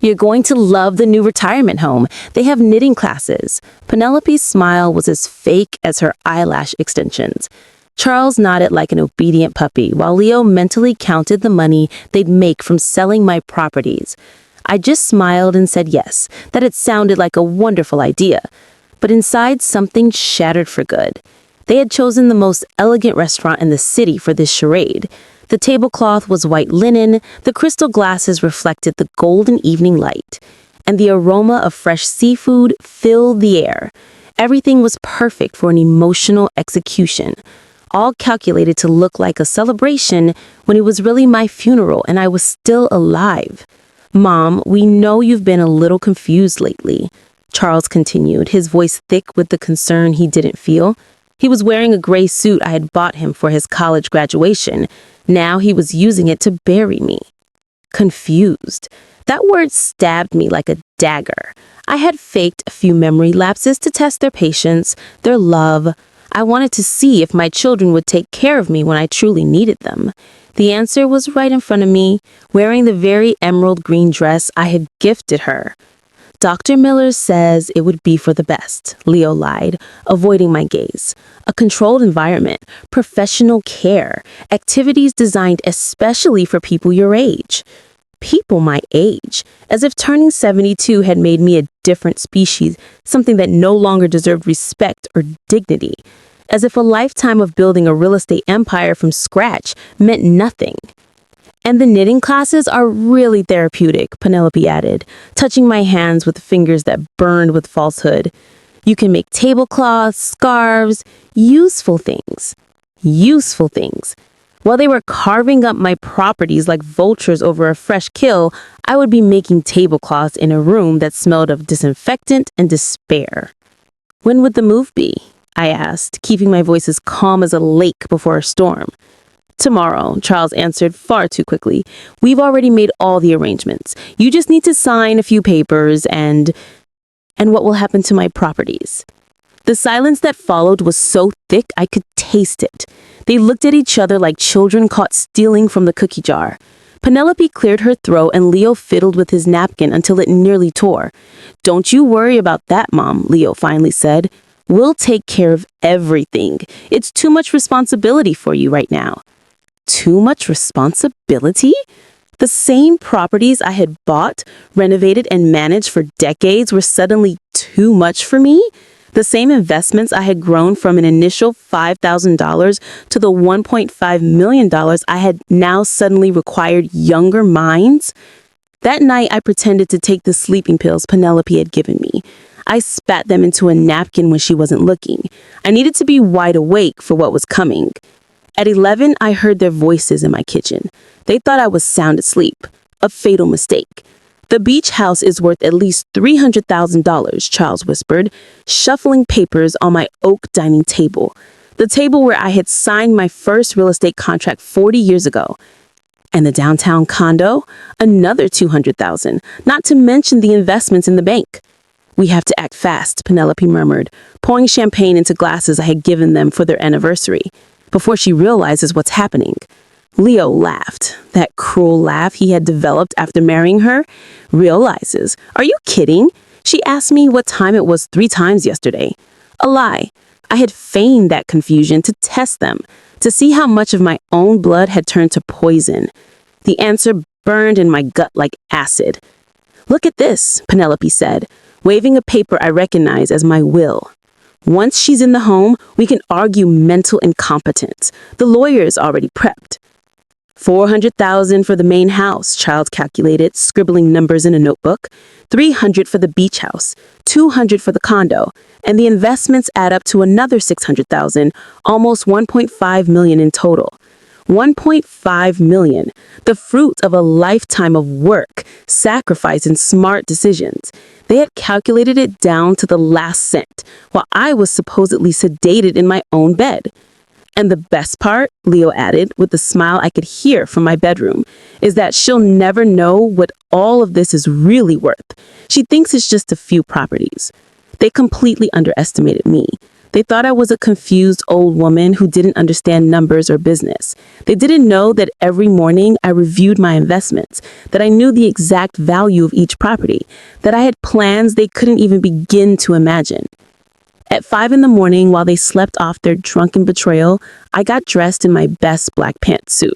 You're going to love the new retirement home. They have knitting classes. Penelope's smile was as fake as her eyelash extensions. Charles nodded like an obedient puppy, while Leo mentally counted the money they'd make from selling my properties. I just smiled and said yes, that it sounded like a wonderful idea. But inside, something shattered for good. They had chosen the most elegant restaurant in the city for this charade. The tablecloth was white linen, the crystal glasses reflected the golden evening light, and the aroma of fresh seafood filled the air. Everything was perfect for an emotional execution, all calculated to look like a celebration when it was really my funeral and I was still alive. "Mom, we know you've been a little confused lately," Charles continued, his voice thick with the concern he didn't feel. He was wearing a gray suit I had bought him for his college graduation. Now he was using it to bury me. Confused. That word stabbed me like a dagger. I had faked a few memory lapses to test their patience, their love. I wanted to see if my children would take care of me when I truly needed them. The answer was right in front of me, wearing the very emerald green dress I had gifted her. "Dr. Miller says it would be for the best," Leo lied, avoiding my gaze. "A controlled environment, professional care, activities designed especially for people your age." People my age, as if turning 72 had made me a different species, something that no longer deserved respect or dignity. As if a lifetime of building a real estate empire from scratch meant nothing. "And the knitting classes are really therapeutic," Penelope added, touching my hands with fingers that burned with falsehood. "You can make tablecloths, scarves, useful things." Useful things. While they were carving up my properties like vultures over a fresh kill, I would be making tablecloths in a room that smelled of disinfectant and despair. "When would the move be?" I asked, keeping my voice as calm as a lake before a storm. "Tomorrow," Charles answered far too quickly. "We've already made all the arrangements. You just need to sign a few papers and what will happen to my properties?" The silence that followed was so thick I could taste it. They looked at each other like children caught stealing from the cookie jar. Penelope cleared her throat and Leo fiddled with his napkin until it nearly tore. "Don't you worry about that, Mom," Leo finally said. "We'll take care of everything. It's too much responsibility for you right now." Too much responsibility? The same properties I had bought, renovated, and managed for decades were suddenly too much for me? The same investments I had grown from an initial $5,000 to the $1.5 million I had now suddenly required younger minds? That night, I pretended to take the sleeping pills Penelope had given me. I spat them into a napkin when she wasn't looking. I needed to be wide awake for what was coming. At 11, I heard their voices in my kitchen. They thought I was sound asleep. A fatal mistake. "The beach house is worth at least $300,000, Charles whispered, shuffling papers on my oak dining table. The table where I had signed my first real estate contract 40 years ago. "And the downtown condo? Another $200,000, not to mention the investments in the bank." "We have to act fast," Penelope murmured, pouring champagne into glasses I had given them for their anniversary, "before she realizes what's happening." Leo laughed, that cruel laugh he had developed after marrying her. "Realizes? Are you kidding? She asked me what time it was 3 times yesterday." A lie. I had feigned that confusion to test them, to see how much of my own blood had turned to poison. The answer burned in my gut like acid. "Look at this," Penelope said, waving a paper I recognized as my will. "Once she's in the home, we can argue mental incompetence. The lawyer's already prepped." $400,000 for the main house, Charles calculated, scribbling numbers in a notebook. $300 for the beach house, $200 for the condo, and the investments add up to another $600,000, almost $1.5 million in total. $1.5 million, the fruit of a lifetime of work, sacrifice, and smart decisions. They had calculated it down to the last cent, while I was supposedly sedated in my own bed. "And the best part," Leo added, with a smile I could hear from my bedroom, "is that she'll never know what all of this is really worth. She thinks it's just a few properties." They completely underestimated me. They thought I was a confused old woman who didn't understand numbers or business. They didn't know that every morning I reviewed my investments, that I knew the exact value of each property, that I had plans they couldn't even begin to imagine. At 5 in the morning, while they slept off their drunken betrayal, I got dressed in my best black pantsuit.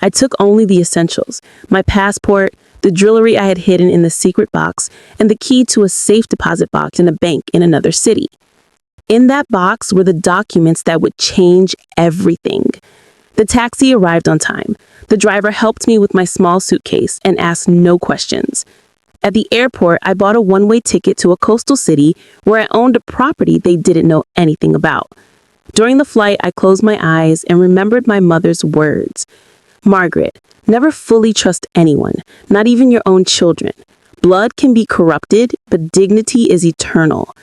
I took only the essentials: my passport, the jewelry I had hidden in the secret box, and the key to a safe deposit box in a bank in another city. In that box were the documents that would change everything. The taxi arrived on time. The driver helped me with my small suitcase and asked no questions. At the airport, I bought a one-way ticket to a coastal city where I owned a property they didn't know anything about. During the flight, I closed my eyes and remembered my mother's words. "Margaret, never fully trust anyone, not even your own children. Blood can be corrupted, but dignity is eternal."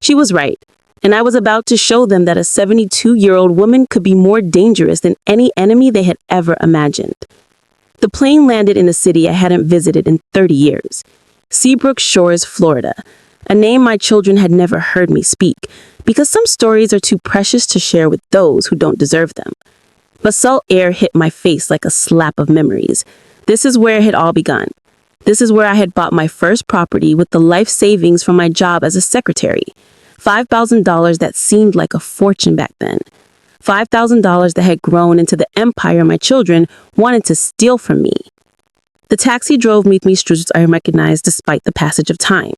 She was right, and I was about to show them that a 72-year-old woman could be more dangerous than any enemy they had ever imagined. The plane landed in a city I hadn't visited in 30 years. Seabrook Shores, Florida, a name my children had never heard me speak, because some stories are too precious to share with those who don't deserve them. But salt air hit my face like a slap of memories. This is where it had all begun. This is where I had bought my first property with the life savings from my job as a secretary. $5,000 that seemed like a fortune back then. $5,000 that had grown into the empire my children wanted to steal from me. The taxi drove me streets I recognized despite the passage of time.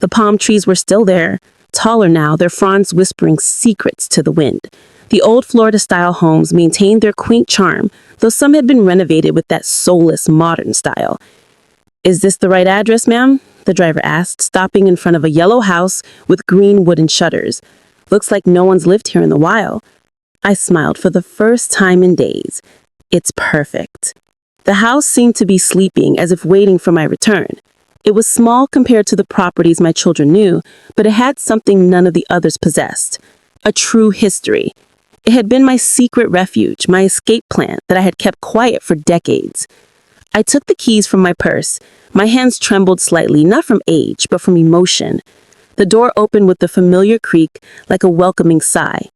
The palm trees were still there, taller now, their fronds whispering secrets to the wind. The old Florida-style homes maintained their quaint charm, though some had been renovated with that soulless modern style. "Is this the right address, ma'am?" the driver asked, stopping in front of a yellow house with green wooden shutters. "Looks like no one's lived here in a while." I smiled for the first time in days. "It's perfect." The house seemed to be sleeping, as if waiting for my return. It was small compared to the properties my children knew, but it had something none of the others possessed: a true history. It had been my secret refuge, my escape plan that I had kept quiet for decades. I took the keys from my purse. My hands trembled slightly, not from age, but from emotion. The door opened with the familiar creak, like a welcoming sigh.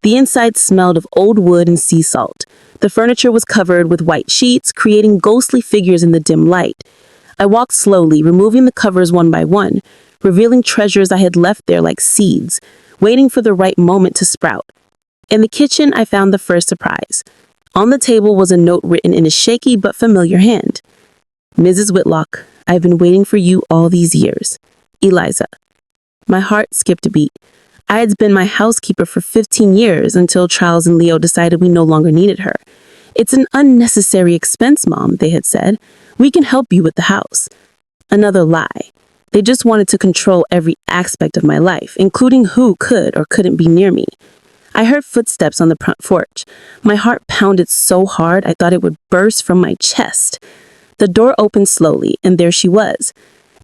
The inside smelled of old wood and sea salt. The furniture was covered with white sheets, creating ghostly figures in the dim light. I walked slowly, removing the covers one by one, revealing treasures I had left there like seeds, waiting for the right moment to sprout. In the kitchen, I found the first surprise. On the table was a note written in a shaky but familiar hand. "Mrs. Whitlock, I've been waiting for you all these years. Eliza." My heart skipped a beat. I had been my housekeeper for 15 years until Charles and Leo decided we no longer needed her. "It's an unnecessary expense, Mom," they had said. "We can help you with the house." Another lie. They just wanted to control every aspect of my life, including who could or couldn't be near me. I heard footsteps on the front porch. My heart pounded so hard I thought it would burst from my chest. The door opened slowly, and there she was.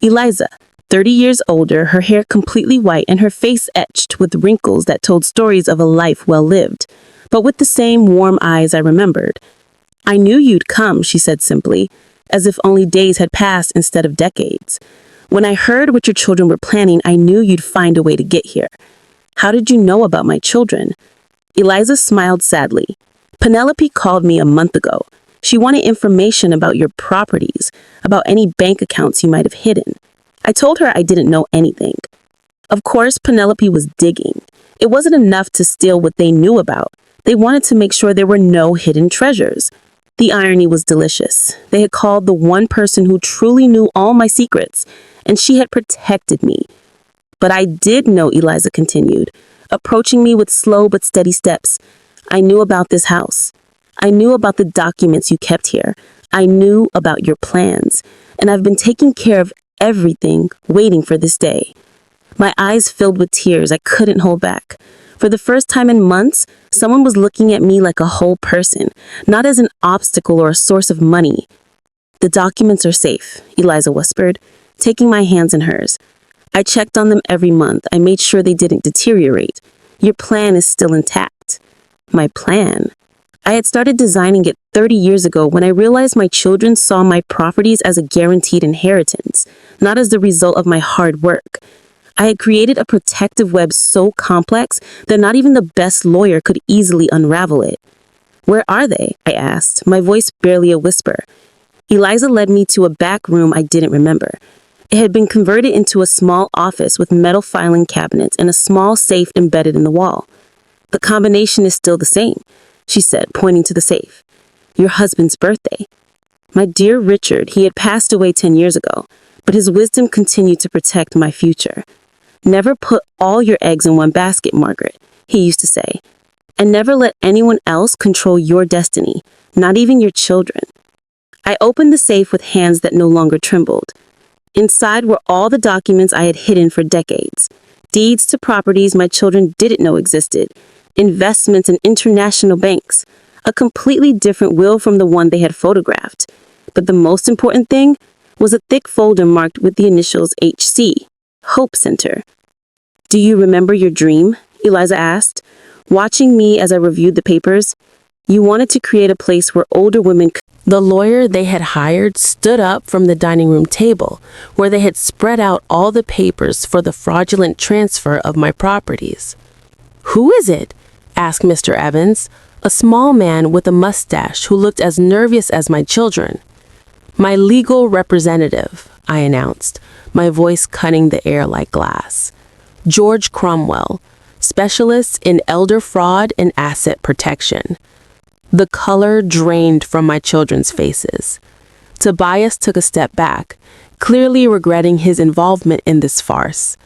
Eliza, 30 years older, her hair completely white and her face etched with wrinkles that told stories of a life well lived, but with the same warm eyes I remembered. "I knew you'd come," she said simply, as if only days had passed instead of decades. "When I heard what your children were planning, I knew you'd find a way to get here." "How did you know about my children?" Eliza smiled sadly. "Penelope called me a month ago. She wanted information about your properties, about any bank accounts you might have hidden. I told her I didn't know anything." Of course, Penelope was digging. It wasn't enough to steal what they knew about. They wanted to make sure there were no hidden treasures. The irony was delicious. They had called the one person who truly knew all my secrets, and she had protected me. "But I did know," Eliza continued, approaching me with slow but steady steps. "I knew about this house. I knew about the documents you kept here. I knew about your plans. And I've been taking care of everything, waiting for this day." My eyes filled with tears I couldn't hold back. For the first time in months, someone was looking at me like a whole person, not as an obstacle or a source of money. "The documents are safe," Eliza whispered, taking my hands in hers. "I checked on them every month. I made sure they didn't deteriorate. Your plan is still intact." My plan? I had started designing it 30 years ago when I realized my children saw my properties as a guaranteed inheritance, not as the result of my hard work. I had created a protective web so complex that not even the best lawyer could easily unravel it. "Where are they?" I asked, my voice barely a whisper. Eliza led me to a back room I didn't remember. It had been converted into a small office with metal filing cabinets and a small safe embedded in the wall. "The combination is still the same," she said, pointing to the safe. "Your husband's birthday." My dear Richard, he had passed away 10 years ago, but his wisdom continued to protect my future. "Never put all your eggs in one basket, Margaret," he used to say. "And never let anyone else control your destiny, not even your children." I opened the safe with hands that no longer trembled. Inside were all the documents I had hidden for decades. Deeds to properties my children didn't know existed, investments in international banks, a completely different will from the one they had photographed. But the most important thing was a thick folder marked with the initials HC, Hope Center. "Do you remember your dream?" Eliza asked, watching me as I reviewed the papers. "You wanted to create a place where older women could..." The lawyer they had hired stood up from the dining room table, where they had spread out all the papers for the fraudulent transfer of my properties. "Who is it?" asked Mr. Evans, a small man with a mustache who looked as nervous as my children. "My legal representative," I announced, my voice cutting the air like glass. "George Cromwell, specialist in elder fraud and asset protection." The color drained from my children's faces. Tobias took a step back, clearly regretting his involvement in this farce.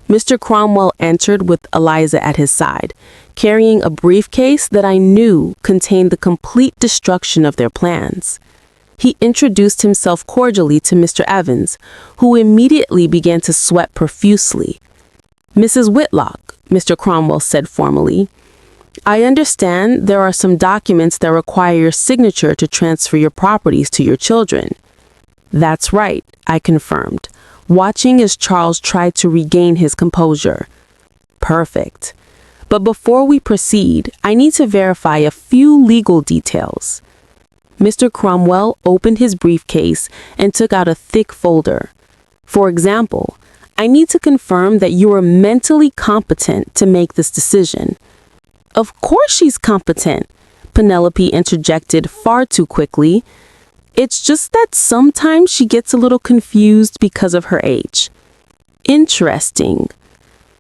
Mr. Cromwell entered with Eliza at his side, carrying a briefcase that I knew contained the complete destruction of their plans. He introduced himself cordially to Mr. Evans, who immediately began to sweat profusely. "Mrs. Whitlock," Mr. Cromwell said formally, "I understand there are some documents that require your signature to transfer your properties to your children." "That's right," I confirmed, watching as Charles tried to regain his composure. "Perfect. But before we proceed, I need to verify a few legal details." Mr. Cromwell opened his briefcase and took out a thick folder. "For example, I need to confirm that you are mentally competent to make this decision." "Of course she's competent," Penelope interjected far too quickly. "It's just that sometimes she gets a little confused because of her age." "Interesting."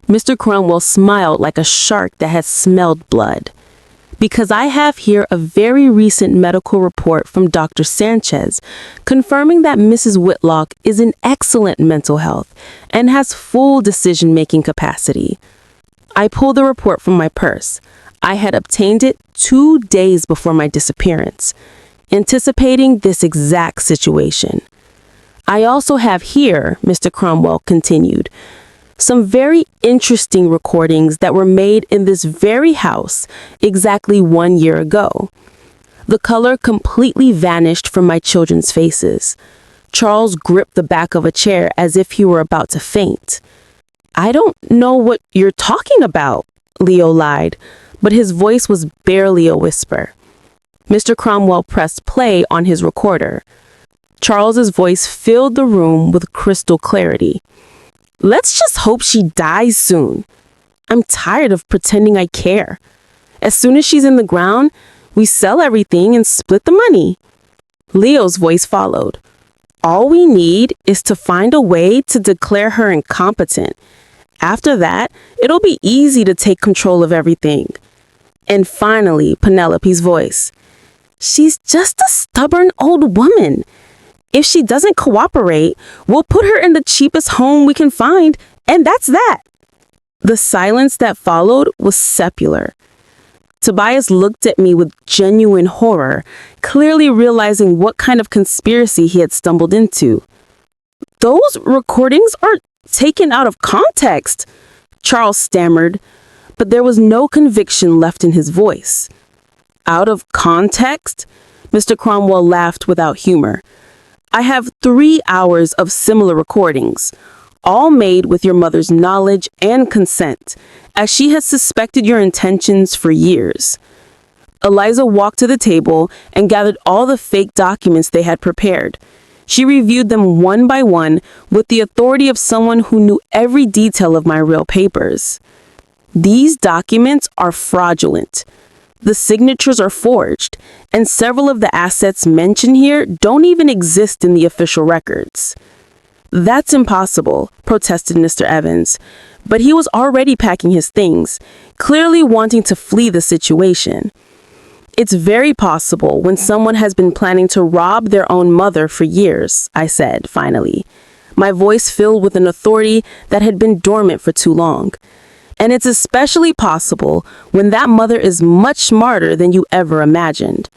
Mr. Cromwell smiled like a shark that has smelled blood. "Because I have here a very recent medical report from Dr. Sanchez confirming that Mrs. Whitlock is in excellent mental health and has full decision-making capacity." I pulled the report from my purse. I had obtained it 2 days before my disappearance, anticipating this exact situation. "I also have here," Mr. Cromwell continued, "some very interesting recordings that were made in this very house exactly 1 year ago." The color completely vanished from my children's faces. Charles gripped the back of a chair as if he were about to faint. "I don't know what you're talking about," Leo lied, but his voice was barely a whisper. Mr. Cromwell pressed play on his recorder. Charles's voice filled the room with crystal clarity. "Let's just hope she dies soon. I'm tired of pretending I care. As soon as she's in the ground, we sell everything and split the money." Leo's voice followed. "All we need is to find a way to declare her incompetent. After that, it'll be easy to take control of everything." And finally, Penelope's voice. "She's just a stubborn old woman. If she doesn't cooperate, we'll put her in the cheapest home we can find, and that's that." The silence that followed was sepulchral. Tobias looked at me with genuine horror, clearly realizing what kind of conspiracy he had stumbled into. "Those recordings are taken out of context," Charles stammered, but there was no conviction left in his voice. "Out of context?" Mr. Cromwell laughed without humor. "I have 3 hours of similar recordings, all made with your mother's knowledge and consent, as she has suspected your intentions for years." Eliza walked to the table and gathered all the fake documents they had prepared. She reviewed them one by one with the authority of someone who knew every detail of my real papers. These documents are fraudulent. The signatures are forged, and several of the assets mentioned here don't even exist in the official records. That's impossible, protested Mr. Evans, but he was already packing his things, clearly wanting to flee the situation. It's very possible when someone has been planning to rob their own mother for years, I said, finally, my voice filled with an authority that had been dormant for too long. And it's especially possible when that mother is much smarter than you ever imagined.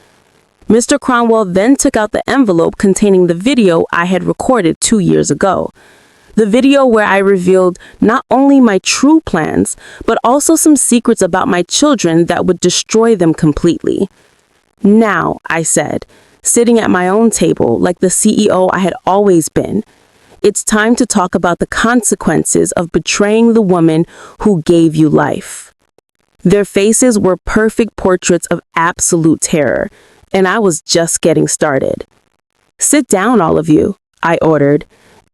Mr. Cromwell then took out the envelope containing the video I had recorded 2 years ago. The video where I revealed not only my true plans, but also some secrets about my children that would destroy them completely. Now, I said, sitting at my own table like the CEO I had always been, it's time to talk about the consequences of betraying the woman who gave you life. Their faces were perfect portraits of absolute terror, and I was just getting started. Sit down, all of you, I ordered,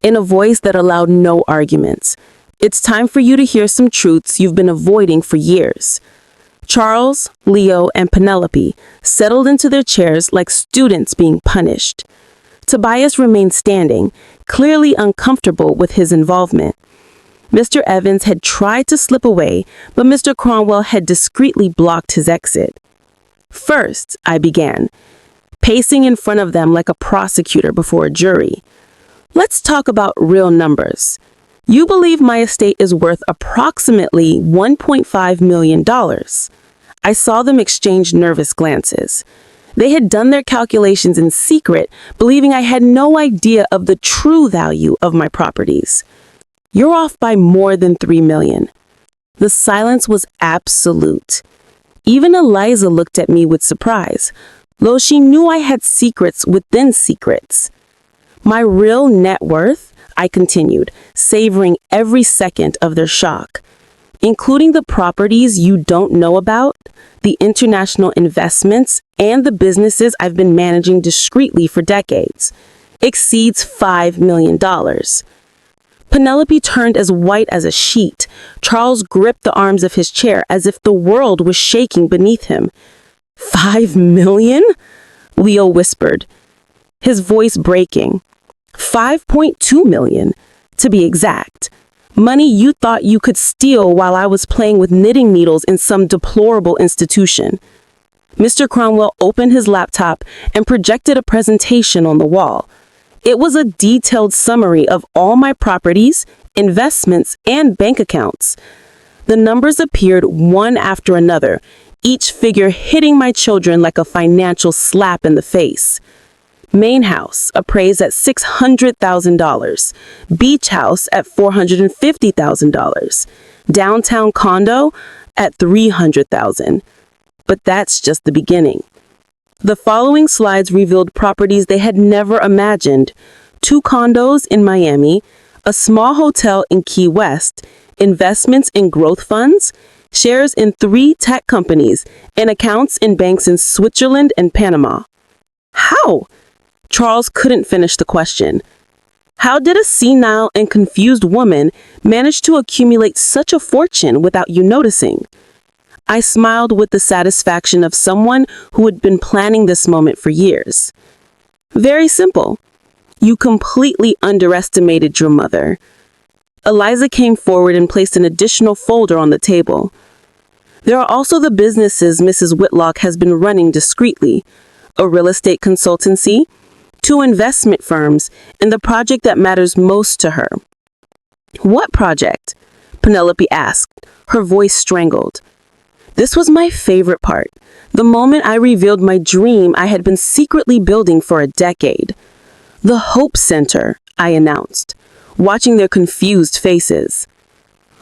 in a voice that allowed no arguments. It's time for you to hear some truths you've been avoiding for years. Charles, Leo, and Penelope settled into their chairs like students being punished. Tobias remained standing, clearly uncomfortable with his involvement. Mr. Evans had tried to slip away, but Mr. Cromwell had discreetly blocked his exit. First, I began, pacing in front of them like a prosecutor before a jury. Let's talk about real numbers. You believe my estate is worth approximately $1.5 million. I saw them exchange nervous glances. They had done their calculations in secret, believing I had no idea of the true value of my properties. You're off by more than $3 million. The silence was absolute. Even Eliza looked at me with surprise, though she knew I had secrets within secrets. My real net worth, I continued, savoring every second of their shock, including the properties you don't know about, the international investments, and the businesses I've been managing discreetly for decades, exceeds $5 million. Penelope turned as white as a sheet. Charles gripped the arms of his chair as if the world was shaking beneath him. $5 million? Leo whispered, his voice breaking. $5.2 million, to be exact. Money you thought you could steal while I was playing with knitting needles in some deplorable institution. Mr. Cromwell opened his laptop and projected a presentation on the wall. It was a detailed summary of all my properties, investments, and bank accounts. The numbers appeared one after another, each figure hitting my children like a financial slap in the face. Main house appraised at $600,000, beach house at $450,000, downtown condo at $300,000. But that's just the beginning. The following slides revealed properties they had never imagined: 2 condos in Miami, a small hotel in Key West, investments in growth funds, shares in 3 tech companies, and accounts in banks in Switzerland and Panama. How? Charles couldn't finish the question. How did a senile and confused woman manage to accumulate such a fortune without you noticing? I smiled with the satisfaction of someone who had been planning this moment for years. Very simple. You completely underestimated your mother. Eliza came forward and placed an additional folder on the table. There are also the businesses Mrs. Whitlock has been running discreetly: a real estate consultancy, 2 investment firms, and the project that matters most to her. What project? Penelope asked, her voice strangled. This was my favorite part, the moment I revealed my dream I had been secretly building for a decade. The Hope Center, I announced, watching their confused faces.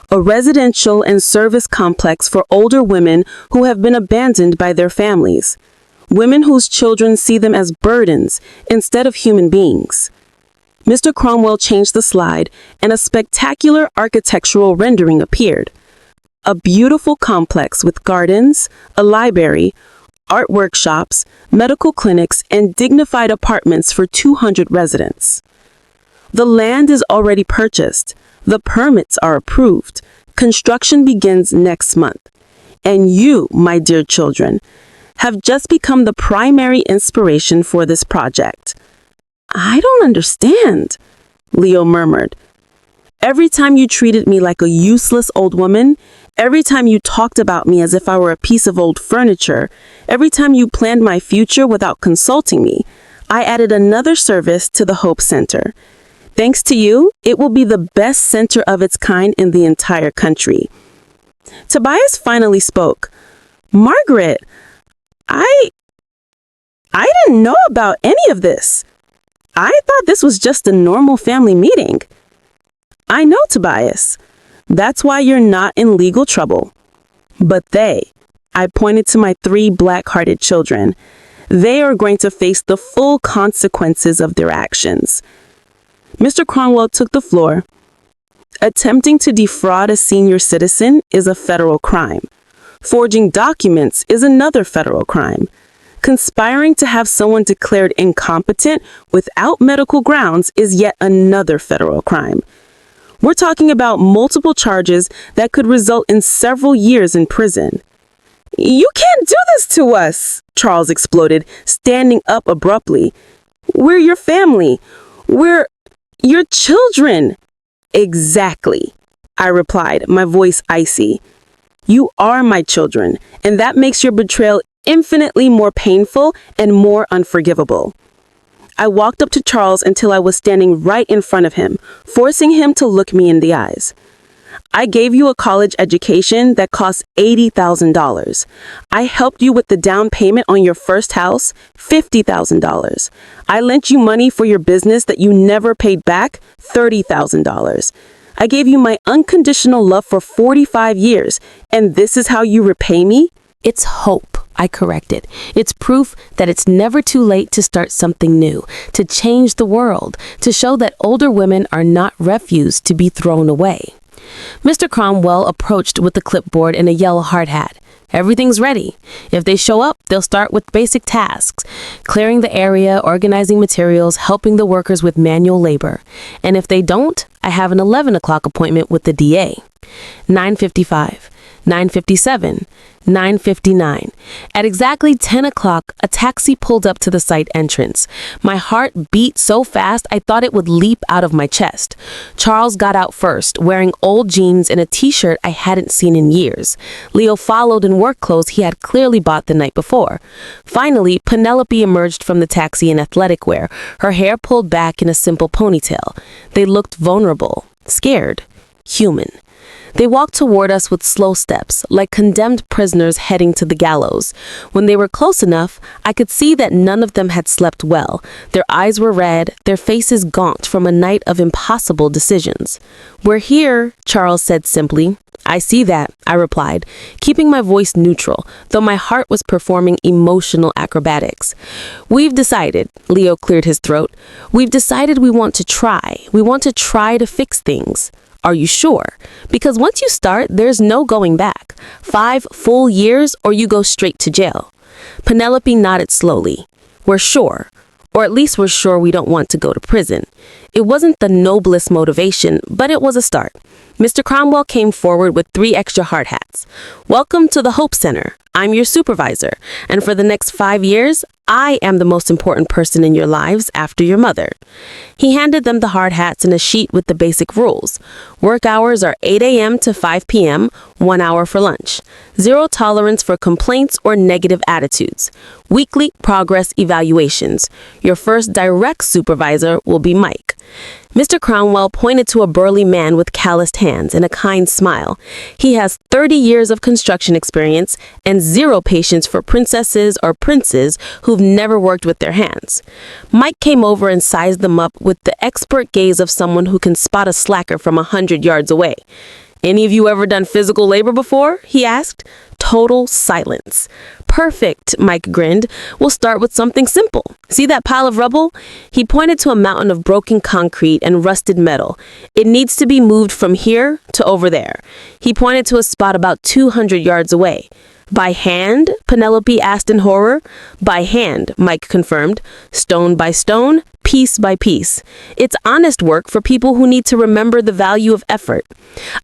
A residential and service complex for older women who have been abandoned by their families. Women whose children see them as burdens instead of human beings. Mr. Cromwell changed the slide, and a spectacular architectural rendering appeared. A beautiful complex with gardens, a library, art workshops, medical clinics, and dignified apartments for 200 residents. The land is already purchased. The permits are approved. Construction begins next month. And you, my dear children, have just become the primary inspiration for this project. I don't understand, Leo murmured. Every time you treated me like a useless old woman, every time you talked about me as if I were a piece of old furniture, every time you planned my future without consulting me, I added another service to the Hope Center. Thanks to you, it will be the best center of its kind in the entire country. Tobias finally spoke. Margaret, I didn't know about any of this. I thought this was just a normal family meeting. I know, Tobias. That's why you're not in legal trouble. But I pointed to my 3 black-hearted children. They are going to face the full consequences of their actions. Mr. Cromwell took the floor. Attempting to defraud a senior citizen is a federal crime. Forging documents is another federal crime. Conspiring to have someone declared incompetent without medical grounds is yet another federal crime. We're talking about multiple charges that could result in several years in prison. You can't do this to us, Charles exploded, standing up abruptly. We're your family. We're your children. Exactly, I replied, my voice icy. You are my children, and that makes your betrayal infinitely more painful and more unforgivable. I walked up to Charles until I was standing right in front of him, forcing him to look me in the eyes. I gave you a college education that cost $80,000. I helped you with the down payment on your first house, $50,000. I lent you money for your business that you never paid back, $30,000. I gave you my unconditional love for 45 years, and this is how you repay me? It's hope, I corrected. It's proof that it's never too late to start something new, to change the world, to show that older women are not refuse to be thrown away. Mr. Cromwell approached with the clipboard and a yellow hard hat. Everything's ready. If they show up, they'll start with basic tasks, clearing the area, organizing materials, helping the workers with manual labor. And if they don't, I have an 11 o'clock appointment with the DA. 9:55, 9:57, 9:59. At exactly 10 o'clock, a taxi pulled up to the site entrance. My heart beat so fast I thought it would leap out of my chest. Charles got out first, wearing old jeans and a t-shirt I hadn't seen in years. Leo followed in work clothes he had clearly bought the night before. Finally, Penelope emerged from the taxi in athletic wear, her hair pulled back in a simple ponytail. They looked vulnerable, scared, human. They walked toward us with slow steps, like condemned prisoners heading to the gallows. When they were close enough, I could see that none of them had slept well. Their eyes were red, their faces gaunt from a night of impossible decisions. "We're here," Charles said simply. "I see that," I replied, keeping my voice neutral, though my heart was performing emotional acrobatics. "We've decided," Leo cleared his throat, "we've decided we want to try. We want to try to fix things." "Are you sure? Because once you start, there's no going back. 5 full years or you go straight to jail." Penelope nodded slowly. "We're sure. Or at least we're sure we don't want to go to prison." It wasn't the noblest motivation, but it was a start. Mr. Cromwell came forward with 3 extra hard hats. "Welcome to the Hope Center. I'm your supervisor, and for the next 5 years, I am the most important person in your lives after your mother." He handed them the hard hats and a sheet with the basic rules. Work hours are 8 a.m. to 5 p.m., 1 hour for lunch. 0 tolerance for complaints or negative attitudes. Weekly progress evaluations. Your first direct supervisor will be Mike. Mr. Cromwell pointed to a burly man with calloused hands and a kind smile. He has 30 years of construction experience and 0 patience for princesses or princes who've never worked with their hands. Mike came over and sized them up with the expert gaze of someone who can spot a slacker from 100 yards away. "Any of you ever done physical labor before?" he asked. Total silence. "Perfect," Mike grinned. "We'll start with something simple. See that pile of rubble?" He pointed to a mountain of broken concrete and rusted metal. "It needs to be moved from here to over there." He pointed to a spot about 200 yards away. By hand? Penelope asked in horror. By hand, Mike confirmed. Stone by stone, piece by piece. It's honest work for people who need to remember the value of effort.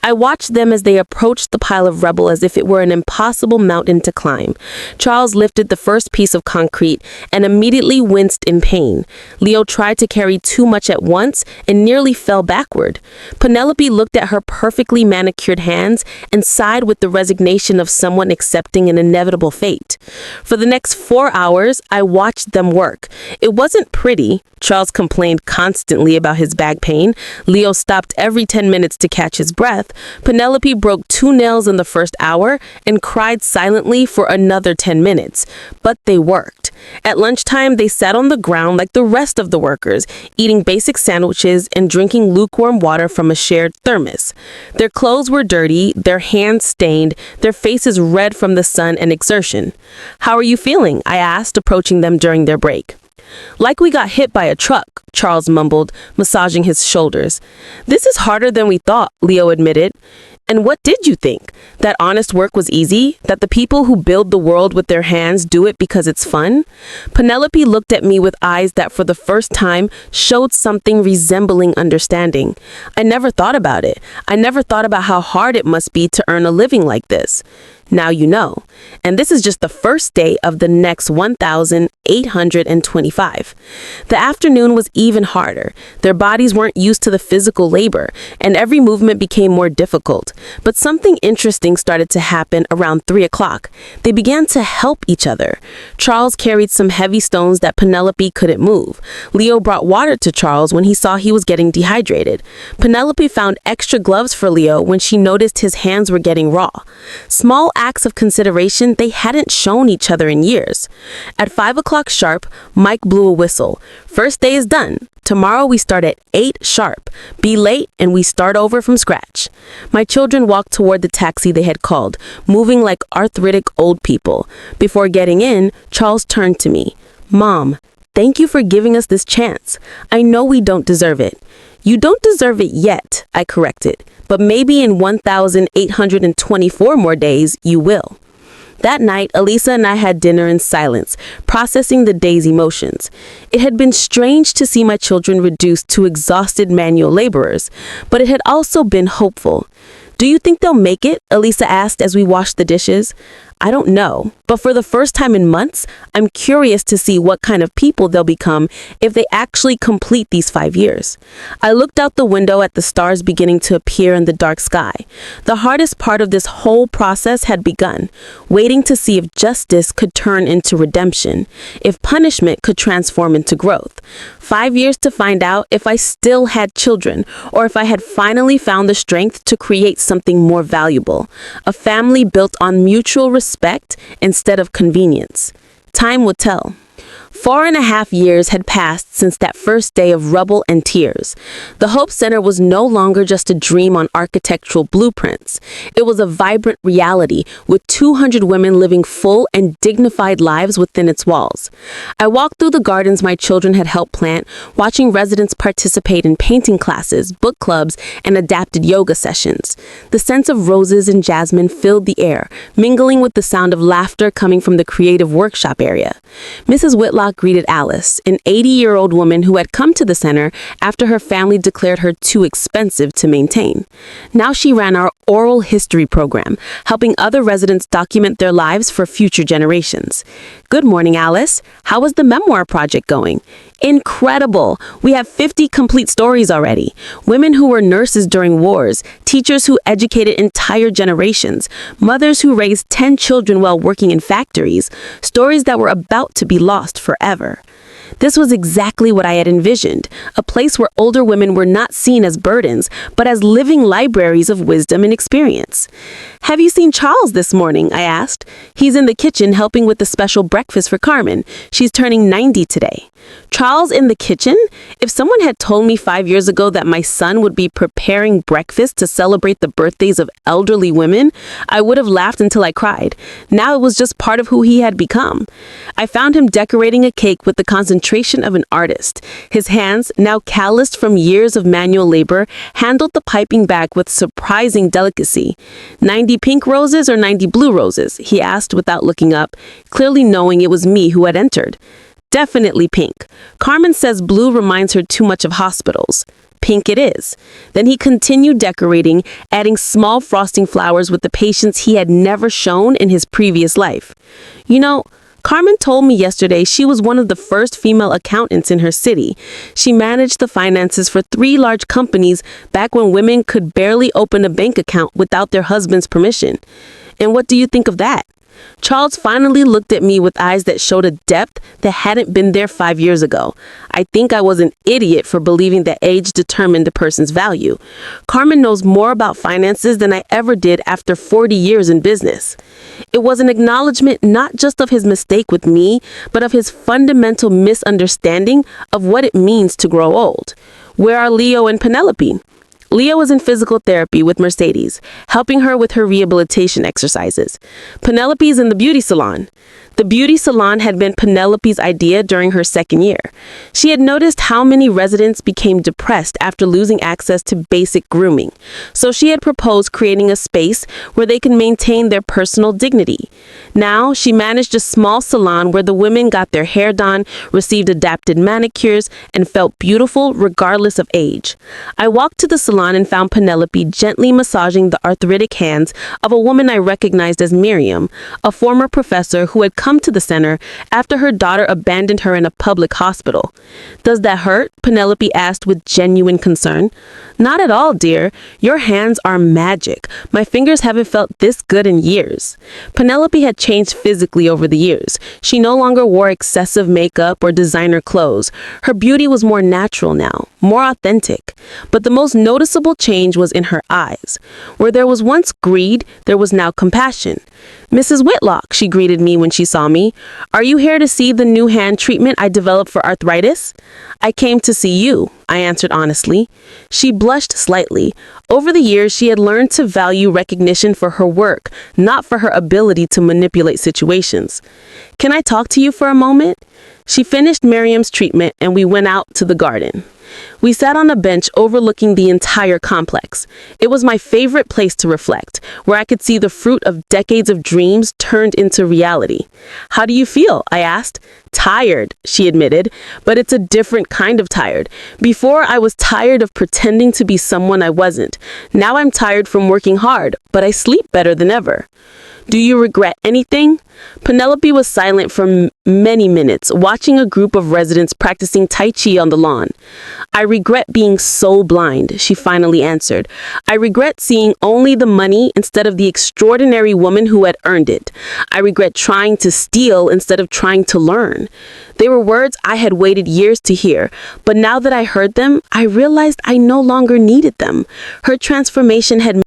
I watched them as they approached the pile of rubble as if it were an impossible mountain to climb. Charles lifted the first piece of concrete and immediately winced in pain. Leo tried to carry too much at once and nearly fell backward. Penelope looked at her perfectly manicured hands and sighed with the resignation of someone accepting an inevitable fate. For the next 4 hours, I watched them work. It wasn't pretty. Charles complained constantly about his back pain. Leo stopped every 10 minutes to catch his breath. Penelope broke 2 nails in the first hour and cried silently for another 10 minutes. But they worked. At lunchtime, they sat on the ground like the rest of the workers, eating basic sandwiches and drinking lukewarm water from a shared thermos. Their clothes were dirty, their hands stained, their faces red from the sun and exertion. "How are you feeling?" I asked, approaching them during their break. "Like we got hit by a truck," Charles mumbled, massaging his shoulders. "This is harder than we thought," Leo admitted. "And what did you think? That honest work was easy? That the people who build the world with their hands do it because it's fun?" Penelope looked at me with eyes that for the first time showed something resembling understanding. "I never thought about it. I never thought about how hard it must be to earn a living like this. Now you know. And this is just the first day of the next 1,825. The afternoon was even harder. Their bodies weren't used to the physical labor, and every movement became more difficult. But something interesting started to happen around 3 o'clock. They began to help each other. Charles carried some heavy stones that Penelope couldn't move. Leo brought water to Charles when he saw he was getting dehydrated. Penelope found extra gloves for Leo when she noticed his hands were getting raw. Small acts of consideration they hadn't shown each other in years. At 5 o'clock sharp, Mike blew a whistle. "First day is done. Tomorrow we start at 8 sharp. Be late and we start over from scratch." My children walked toward the taxi they had called, moving like arthritic old people. Before getting in, Charles turned to me. "Mom, thank you for giving us this chance. I know we don't deserve it." "You don't deserve it yet," I corrected. "But maybe in 1,824 more days, you will." That night, Elisa and I had dinner in silence, processing the day's emotions. It had been strange to see my children reduced to exhausted manual laborers, but it had also been hopeful. "Do you think they'll make it?" Elisa asked as we washed the dishes. "I don't know, but for the first time in months, I'm curious to see what kind of people they'll become if they actually complete these 5 years." I looked out the window at the stars beginning to appear in the dark sky. The hardest part of this whole process had begun, waiting to see if justice could turn into redemption, if punishment could transform into growth. 5 years to find out if I still had children, or if I had finally found the strength to create something more valuable, a family built on mutual respect instead of convenience. Time would tell. 4.5 years had passed since that first day of rubble and tears. The Hope Center was no longer just a dream on architectural blueprints. It was a vibrant reality with 200 women living full and dignified lives within its walls. I walked through the gardens my children had helped plant, watching residents participate in painting classes, book clubs, and adapted yoga sessions. The scent of roses and jasmine filled the air, mingling with the sound of laughter coming from the creative workshop area. Mrs. Whitlock greeted Alice, an 80-year-old woman who had come to the center after her family declared her too expensive to maintain. Now she ran our oral history program, helping other residents document their lives for future generations. "Good morning, Alice. How is the memoir project going?" "Incredible! We have 50 complete stories already. Women who were nurses during wars, teachers who educated entire generations, mothers who raised 10 children while working in factories, stories that were about to be lost forever." This was exactly what I had envisioned, a place where older women were not seen as burdens, but as living libraries of wisdom and experience. "Have you seen Charles this morning?" I asked. "He's in the kitchen helping with the special breakfast for Carmen. She's turning 90 today." Charles in the kitchen? If someone had told me 5 years ago that my son would be preparing breakfast to celebrate the birthdays of elderly women, I would have laughed until I cried. Now it was just part of who he had become. I found him decorating a cake with the concentration of an artist. His hands, now calloused from years of manual labor, handled the piping bag with surprising delicacy. 90 pink roses or 90 blue roses? He asked without looking up, clearly knowing it was me who had entered. Definitely pink. Carmen says blue reminds her too much of hospitals. Pink it is. Then he continued decorating, adding small frosting flowers with the patience he had never shown in his previous life. You know, Carmen told me yesterday she was one of the first female accountants in her city. She managed the finances for 3 large companies back when women could barely open a bank account without their husband's permission. And what do you think of that? Charles finally looked at me with eyes that showed a depth that hadn't been there 5 years ago. I think I was an idiot for believing that age determined a person's value. Carmen knows more about finances than I ever did after 40 years in business. It was an acknowledgement not just of his mistake with me, but of his fundamental misunderstanding of what it means to grow old. Where are Leo and Penelope? Leo was in physical therapy with Mercedes, helping her with her rehabilitation exercises. Penelope is in the beauty salon. The beauty salon had been Penelope's idea during her 2nd year. She had noticed how many residents became depressed after losing access to basic grooming, so she had proposed creating a space where they could maintain their personal dignity. Now, she managed a small salon where the women got their hair done, received adapted manicures, and felt beautiful regardless of age. I walked to the salon and found Penelope gently massaging the arthritic hands of a woman I recognized as Miriam, a former professor who had come to the center after her daughter abandoned her in a public hospital. "Does that hurt?" Penelope asked with genuine concern. "Not at all, dear. Your hands are magic. My fingers haven't felt this good in years." Penelope had changed physically over the years. She no longer wore excessive makeup or designer clothes. Her beauty was more natural now, more authentic. But the most noticeable change was in her eyes. Where there was once greed, there was now compassion. "Mrs. Whitlock," she greeted me when she saw me. "Are you here to see the new hand treatment I developed for arthritis?" "I came to see you," I answered honestly. She blushed slightly. Over the years, she had learned to value recognition for her work, not for her ability to manipulate situations. "Can I talk to you for a moment?" She finished Miriam's treatment and we went out to the garden. We sat on a bench overlooking the entire complex. It was my favorite place to reflect, where I could see the fruit of decades of dreams turned into reality. "How do you feel?" I asked. "Tired," she admitted, but it's a different kind of tired. Before, I was tired of pretending to be someone I wasn't. Now I'm tired from working hard, but I sleep better than ever. "Do you regret anything?" Penelope was silent for many minutes, watching a group of residents practicing Tai Chi on the lawn. "I regret being so blind," she finally answered. "I regret seeing only the money instead of the extraordinary woman who had earned it. I regret trying to steal instead of trying to learn." They were words I had waited years to hear, but now that I heard them, I realized I no longer needed them. Her transformation had